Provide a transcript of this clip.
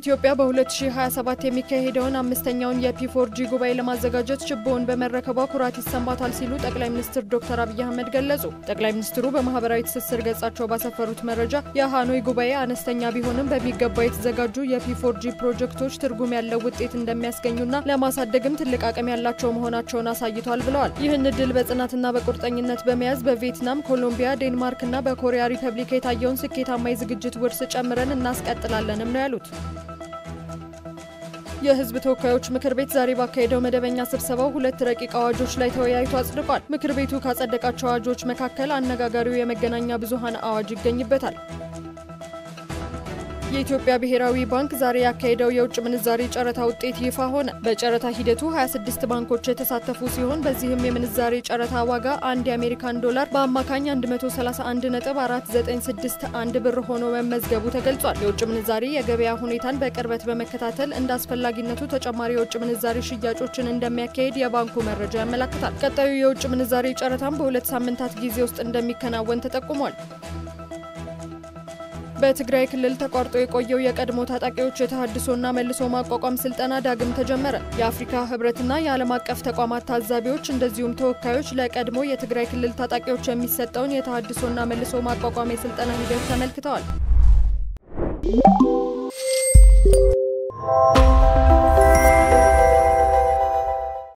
ኢትዮጵያ በ2027 የሚካሄደውን አምስተኛውን የፒ4ጂ ጉባኤ ለማዘጋጀት ችቦውን በመረከቧ ኩራት ይሰማታል ሲሉ ጠቅላይ ሚኒስትር ዶክተር አብይ አህመድ ገለጹ። ጠቅላይ ሚኒስትሩ በማህበራዊ ትስስር ገጻቸው ባሰፈሩት መረጃ የሃኖይ ጉባኤ አነስተኛ ቢሆንም በሚገባ የተዘጋጁ የፒ4ጂ ፕሮጀክቶች ትርጉም ያለው ውጤት እንደሚያስገኙና ለማሳደግም ትልቅ አቅም ያላቸው መሆናቸውን አሳይቷል ብለዋል። ይህን ድል በጽናትና በቁርጠኝነት በመያዝ በቪየትናም፣ ኮሎምቢያ፣ ዴንማርክና በኮሪያ ሪፐብሊክ የታየውን ስኬታማ የዝግጅት ውርስ ጨምረን እናስቀጥላለንም ነው ያሉት። የህዝብ ተወካዮች ምክር ቤት ዛሬ ባካሄደው መደበኛ ስብሰባው ሁለት ረቂቅ አዋጆች ላይ ተወያይቶ አጽድቋል። ምክር ቤቱ ካጸደቃቸው አዋጆች መካከል አነጋጋሪው የመገናኛ ብዙሃን አዋጅ ይገኝበታል። የኢትዮጵያ ብሔራዊ ባንክ ዛሬ ያካሄደው የውጭ ምንዛሪ ጨረታ ውጤት ይፋ ሆነ። በጨረታ ሂደቱ 26 ባንኮች የተሳተፉ ሲሆን በዚህም የምንዛሪ ጨረታ ዋጋ 1 የአሜሪካን ዶላር በአማካኝ 131.4961 ብር ሆኖ መመዝገቡ ተገልጿል። የውጭ ምንዛሪ የገበያ ሁኔታን በቅርበት በመከታተል እንዳስፈላጊነቱ ተጨማሪ የውጭ ምንዛሪ ሽያጮችን እንደሚያካሄድ የባንኩ መረጃ ያመለክታል። ቀጣዩ የውጭ ምንዛሪ ጨረታም በ2 ሳምንታት ጊዜ ውስጥ እንደሚከናወን ተጠቁሟል። በትግራይ ክልል ተቋርጦ የቆየው የቀድሞ ታጣቂዎች የተሃድሶና መልሶ ማቋቋም ስልጠና ዳግም ተጀመረ። የአፍሪካ ህብረትና የዓለም አቀፍ ተቋማት ታዛቢዎች እንደዚሁም ተወካዮች ለቀድሞ የትግራይ ክልል ታጣቂዎች የሚሰጠውን የተሃድሶና መልሶ ማቋቋም የስልጠና ሂደት ተመልክተዋል።